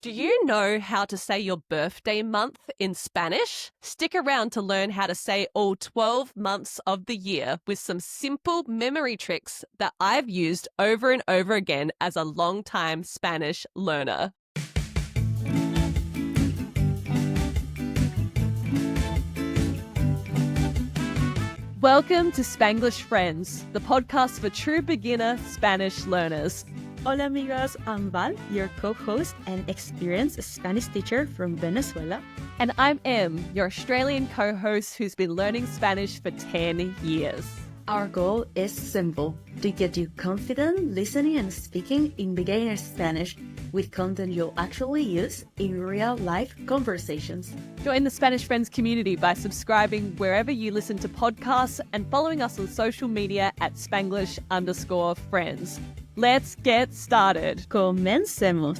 Do you know how to say your birthday month in Spanish? Stick around to learn how to say all 12 months of the year with some simple memory tricks that I've used over and over again as a long-time Spanish learner. Welcome to Spanglish Friends, the podcast for true beginner Spanish learners. Hola amigos, I'm Val, your co-host and experienced Spanish teacher from Venezuela. And I'm Em, your Australian co-host who's been learning Spanish for 10 years. Our goal is simple, to get you confident listening and speaking in beginner Spanish with content you'll actually use in real-life conversations. Join the Spanish Friends community by subscribing wherever you listen to podcasts and following us on social media at Spanglish_Friends. Let's get started. Comencemos.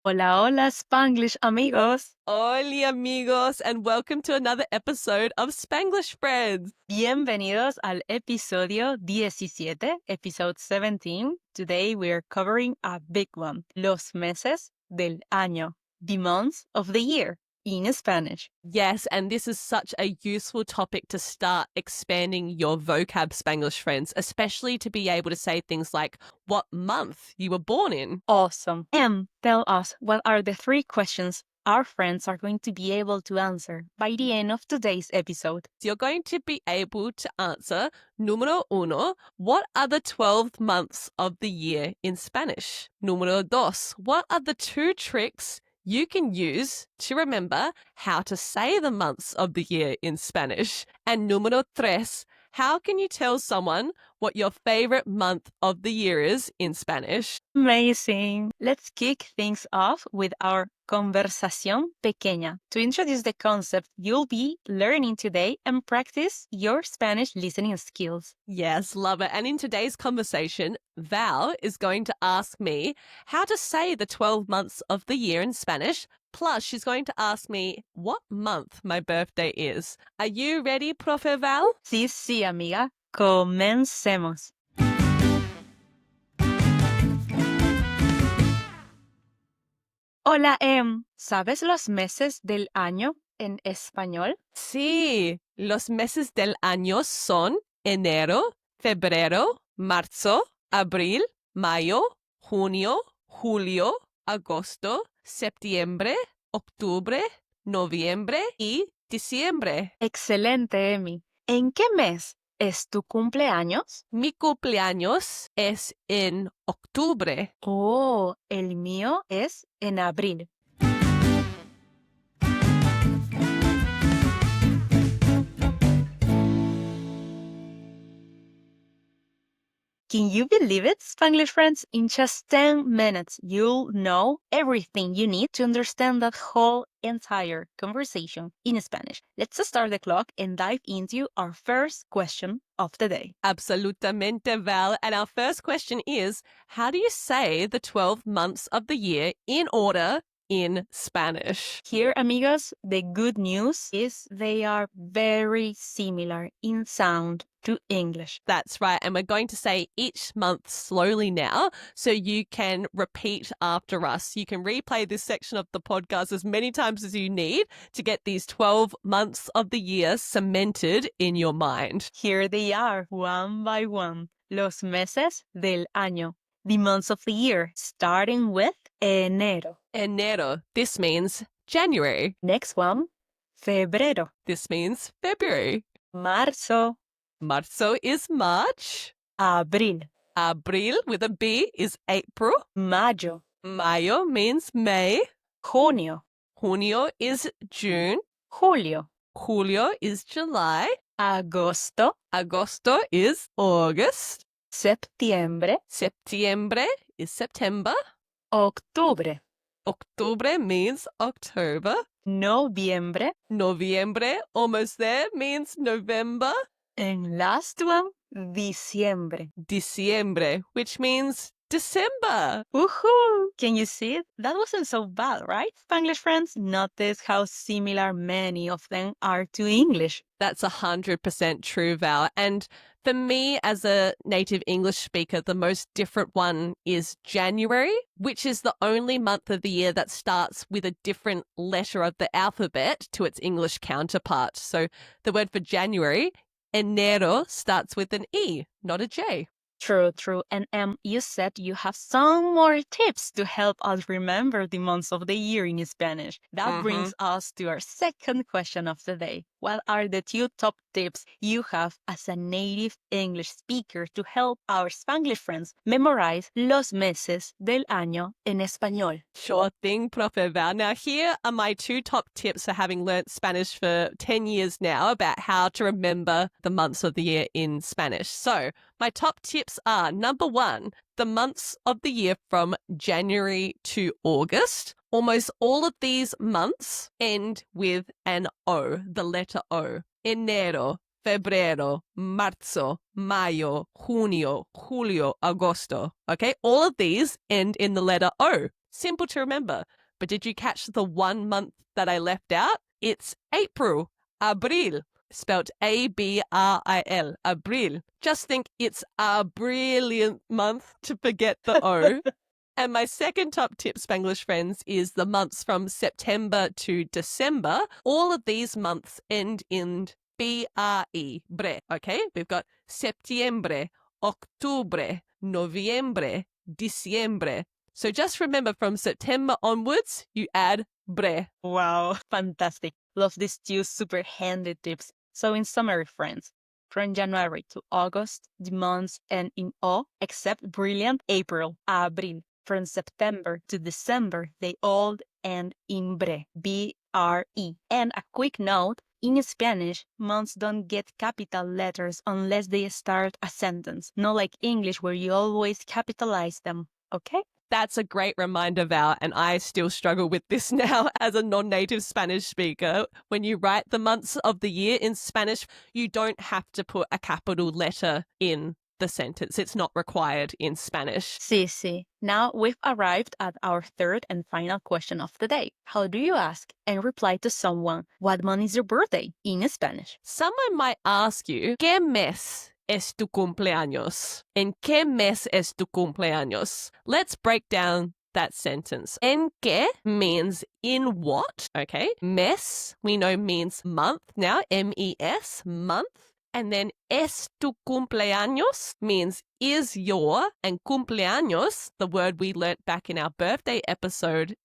Hola, hola, Spanglish amigos. Hola amigos, and welcome to another episode of Spanglish Friends. Bienvenidos al episodio 17, episode 17. Today we're covering a big one, los meses del año, the months of the year in Spanish. Yes, and this is such a useful topic to start expanding your vocab, Spanglish friends, especially to be able to say things like what month you were born in. Awesome. Em, tell us, what are the 3 questions our friends are going to be able to answer by the end of today's episode? You're going to be able to answer número 1, what are the 12 months of the year in Spanish? Número 2, what are the 2 tricks you can use to remember how to say the months of the year in Spanish? And número 3, how can you tell someone what your favorite month of the year is in Spanish? Amazing. Let's kick things off with our conversación pequeña to introduce the concept you'll be learning today and practice your Spanish listening skills. Yes, love it. And in today's conversation, Val is going to ask me how to say the 12 months of the year in Spanish. Plus, she's going to ask me what month my birthday is. Are you ready, Profe Val? Sí, amiga. Comencemos. Hola, Em. ¿Sabes los meses del año en español? Sí, los meses del año son enero, febrero, marzo, abril, mayo, junio, julio, agosto, septiembre, octubre, noviembre y diciembre. Excelente, Emi. ¿En qué mes es tu cumpleaños? Mi cumpleaños es en octubre. Oh, el mío es en abril. Can you believe it, Spanglish friends? In just 10 minutes, you'll know everything you need to understand that whole entire conversation in Spanish. Let's start the clock and dive into our first question of the day. Absolutamente, Val. And our first question is, how do you say the 12 months of the year in order in Spanish? Here, amigos, the good news is they are very similar in sound to English. That's right. And we're going to say each month slowly now so you can repeat after us. You can replay this section of the podcast as many times as you need to get these 12 months of the year cemented in your mind. Here they are, one by one. Los meses del año, the months of the year, starting with enero. Enero. This means January. Next one, febrero. This means February. Marzo. Marzo is March. Abril. Abril with a B is April. Mayo. Mayo means May. Junio. Junio is June. Julio. Julio is July. Agosto. Agosto is August. Septiembre. Septiembre is September. Octubre. Octubre means October. Noviembre. Noviembre, almost there, means November. And last one, diciembre. Diciembre, which means December. Woohoo! Can you see it? That wasn't so bad, right? Spanglish friends, notice how similar many of them are to English. That's 100% true, Val. And for me, as a native English speaker, the most different one is January, which is the only month of the year that starts with a different letter of the alphabet to its English counterpart. So the word for January, enero, starts with an E, not a J. True, true. And you said you have some more tips to help us remember the months of the year in Spanish. That brings us to our second question of the day. What are the 2 top tips you have as a native English speaker to help our Spanglish friends memorize los meses del año en español? Sure thing, Profe Val. Now, here are my 2 top tips for having learnt Spanish for 10 years now about how to remember the months of the year in Spanish. So, my top tips are, number 1, the months of the year from January to August. Almost all of these months end with an O, the letter O. Enero, febrero, marzo, mayo, junio, julio, agosto. Okay, all of these end in the letter O. Simple to remember. But did you catch the one month that I left out? It's April, abril, spelled A-B-R-I-L, abril. Just think it's a brilliant month to forget the O. And my second top tip, Spanglish friends, is the months from September to December. All of these months end in B-R-E, bre, okay? We've got septiembre, octubre, noviembre, diciembre. So just remember from September onwards, you add bre. Wow, fantastic. Love these 2 super handy tips. So in summary, friends, from January to August, the months end in O, except brilliant April, abril. From September to December, they all end in bre, B-R-E. And a quick note, in Spanish, months don't get capital letters unless they start a sentence, not like English where you always capitalize them, okay? That's a great reminder, Val, and I still struggle with this now as a non-native Spanish speaker. When you write the months of the year in Spanish, you don't have to put a capital letter in the sentence. It's not required in Spanish. Sí. Now we've arrived at our third and final question of the day. How do you ask and reply to someone, what month is your birthday in Spanish? Someone might ask you, ¿Qué mes es tu cumpleaños? ¿En qué mes es tu cumpleaños? Let's break down that sentence. En qué means in what, okay? Mes, we know means month now, M-E-S, month. And then es tu cumpleaños means is your, and cumpleaños, the word we learnt back in our birthday episode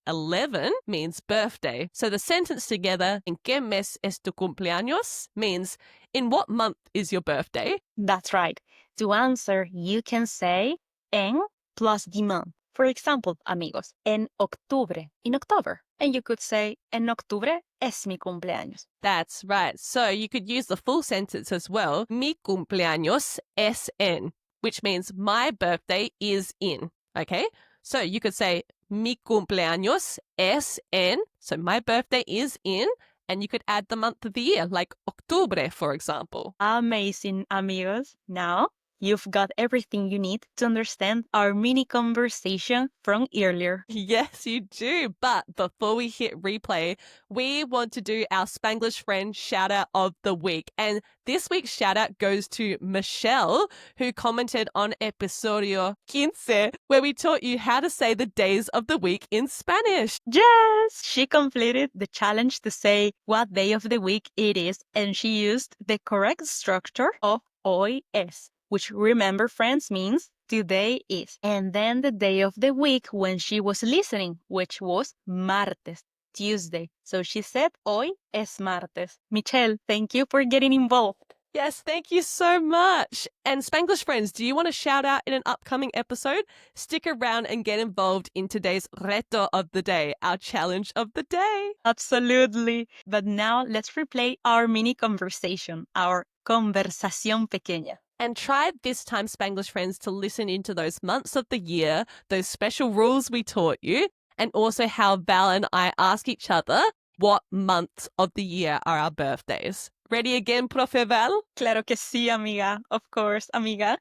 11, means birthday. So the sentence together, en qué mes es tu cumpleaños, means in what month is your birthday? That's right. To answer, you can say en plus the month. For example, amigos, en octubre, in October. And you could say, en octubre es mi cumpleaños. That's right. So you could use the full sentence as well. Mi cumpleaños es en, which means my birthday is in. Okay? So you could say, mi cumpleaños es en. So my birthday is in. And you could add the month of the year, like octubre, for example. Amazing, amigos. Now, you've got everything you need to understand our mini conversation from earlier. Yes, you do. But before we hit replay, we want to do our Spanglish friend shout out of the week. And this week's shout out goes to Michelle, who commented on episodio 15, where we taught you how to say the days of the week in Spanish. Yes, she completed the challenge to say what day of the week it is, and she used the correct structure of hoy es, which, remember, friends, means today is. And then the day of the week when she was listening, which was martes, Tuesday. So she said, hoy es martes. Michelle, thank you for getting involved. Yes, thank you so much. And Spanglish friends, do you want to shout out in an upcoming episode? Stick around and get involved in today's reto of the day, our challenge of the day. Absolutely. But now let's replay our mini conversation, our conversación pequeña. And try this time, Spanglish friends, to listen into those months of the year, those special rules we taught you, and also how Val and I ask each other what months of the year are our birthdays. Ready again, Profe Val? Claro que sí, amiga. Of course, amiga.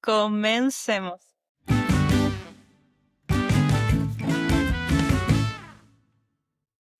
Comencemos.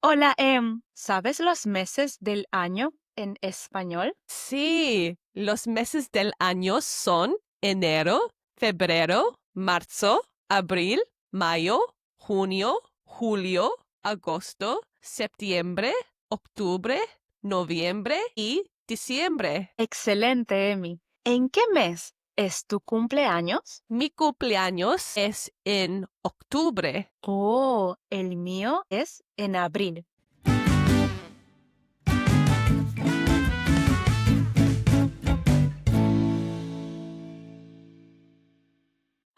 Hola, Em. ¿Sabes los meses del año en español? Sí, los meses del año son enero, febrero, marzo, abril, mayo, junio, julio, agosto, septiembre, octubre, noviembre y diciembre. Excelente, Emi. ¿En qué mes es tu cumpleaños? Mi cumpleaños es en octubre. Oh, el mío es en abril.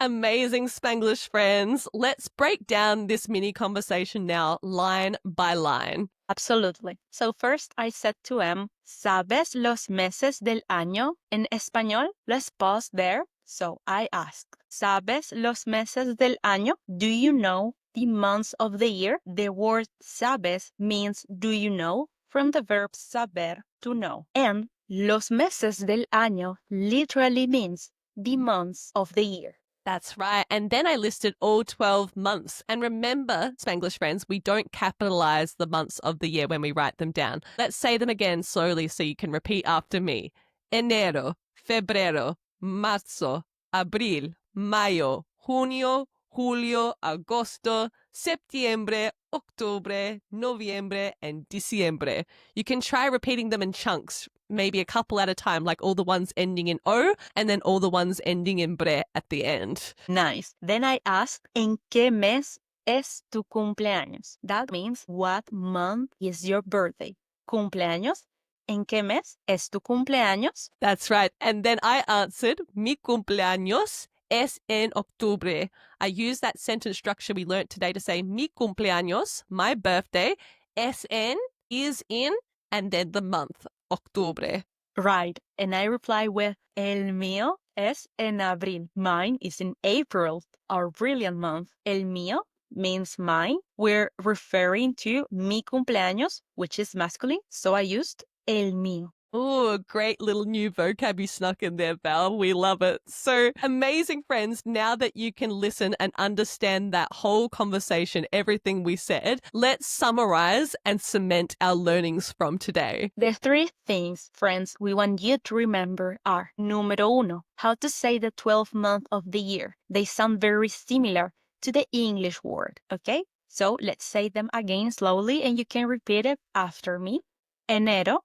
Amazing Spanglish friends. Let's break down this mini conversation now, line by line. Absolutely. So first I said to Em, ¿sabes los meses del año en español? Let's pause there. So I asked, ¿sabes los meses del año? Do you know the months of the year? The word sabes means do you know from the verb saber, to know. And los meses del año literally means the months of the year. That's right. And then I listed all 12 months. And remember, Spanglish friends, we don't capitalize the months of the year when we write them down. Let's say them again slowly so you can repeat after me. Enero, febrero, marzo, abril, mayo, junio, julio, agosto, septiembre, octubre, noviembre, and diciembre. You can try repeating them in chunks, maybe a couple at a time, like all the ones ending in O and then all the ones ending in bre at the end. Nice. Then I asked, ¿en qué mes es tu cumpleaños? That means what month is your birthday? Cumpleaños. ¿En qué mes es tu cumpleaños? That's right. And then I answered, mi cumpleaños es en octubre. I used that sentence structure we learned today to say mi cumpleaños, my birthday, es en, is in, and then the month, octubre. Right. And I reply with, el mío es en abril. Mine is in April, our brilliant month. El mío means mine. We're referring to mi cumpleaños, which is masculine. So I used el mío. Oh, great little new vocab you snuck in there, Val. We love it. So amazing, friends. Now that you can listen and understand that whole conversation, everything we said, let's summarize and cement our learnings from today. The three things, friends, we want you to remember are número uno, how to say the 12th month of the year. They sound very similar to the English word, okay? So let's say them again slowly and you can repeat it after me. Enero,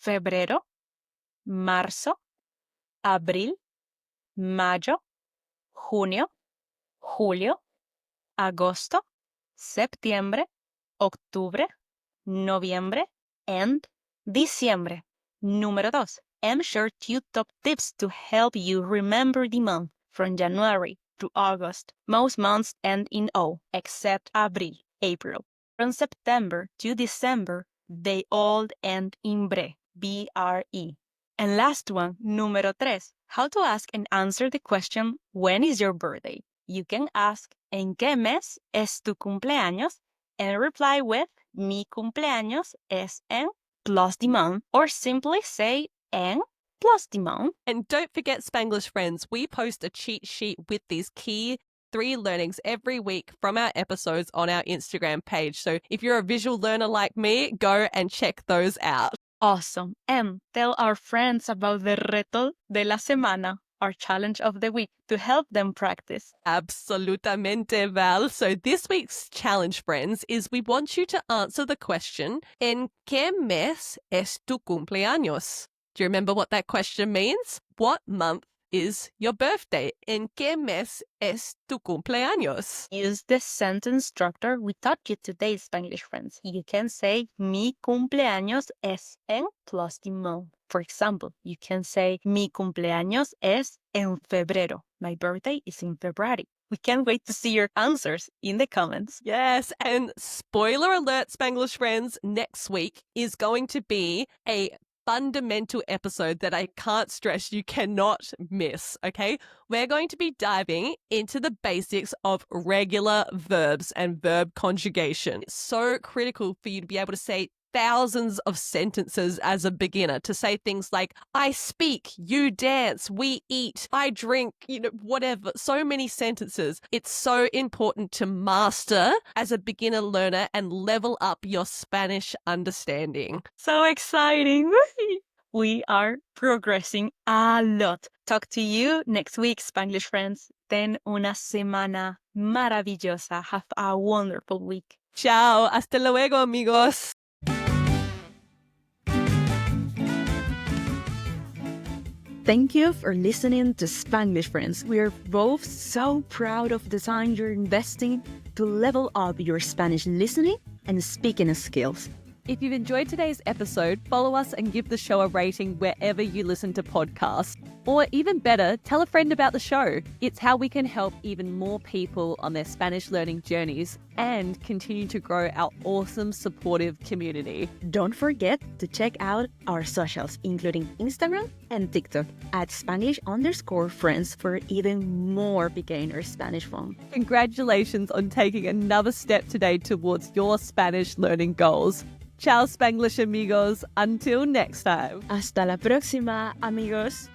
febrero, marzo, abril, mayo, junio, julio, agosto, septiembre, octubre, noviembre, and diciembre. Número dos. Em shared 2 top tips to help you remember the month from January to August. Most months end in O, except April. From September to December, they all end in bre, B-R-E. And last one, número tres. How to ask and answer the question, when is your birthday? You can ask, ¿en qué mes es tu cumpleaños? And reply with, mi cumpleaños es en plus the month, or simply say en plus the month. And don't forget, Spanglish friends, we post a cheat sheet with these key 3 learnings every week from our episodes on our Instagram page. So if you're a visual learner like me, go and check those out. Awesome. And tell our friends about the reto de la semana, our challenge of the week, to help them practice. Absolutamente, Val. So this week's challenge, friends, is we want you to answer the question, ¿en qué mes es tu cumpleaños? Do you remember what that question means? What month is your birthday? ¿En qué mes es tu cumpleaños? Use the sentence structure we taught you today, Spanglish friends. You can say, mi cumpleaños es en plus the month. For example, you can say, mi cumpleaños es en febrero. My birthday is in February. We can't wait to see your answers in the comments. Yes, and spoiler alert, Spanglish friends, next week is going to be a fundamental episode that I can't stress you cannot miss, okay? We're going to be diving into the basics of regular verbs and verb conjugation. It's so critical for you to be able to say thousands of sentences as a beginner to say things like, I speak, you dance, we eat, I drink, whatever. So many sentences. It's so important to master as a beginner learner and level up your Spanish understanding. So exciting. We are progressing a lot. Talk to you next week, Spanglish friends. Ten una semana maravillosa. Have a wonderful week. Ciao. Hasta luego, amigos. Thank you for listening to Spanglish Friends. We are both so proud of the time you're investing to level up your Spanish listening and speaking skills. If you've enjoyed today's episode, follow us and give the show a rating wherever you listen to podcasts. Or even better, tell a friend about the show. It's how we can help even more people on their Spanish learning journeys and continue to grow our awesome, supportive community. Don't forget to check out our socials, including Instagram and TikTok at Spanglish_friends for even more beginner Spanish fun. Congratulations on taking another step today towards your Spanish learning goals. Ciao, Spanglish amigos. Until next time. Hasta la próxima, amigos.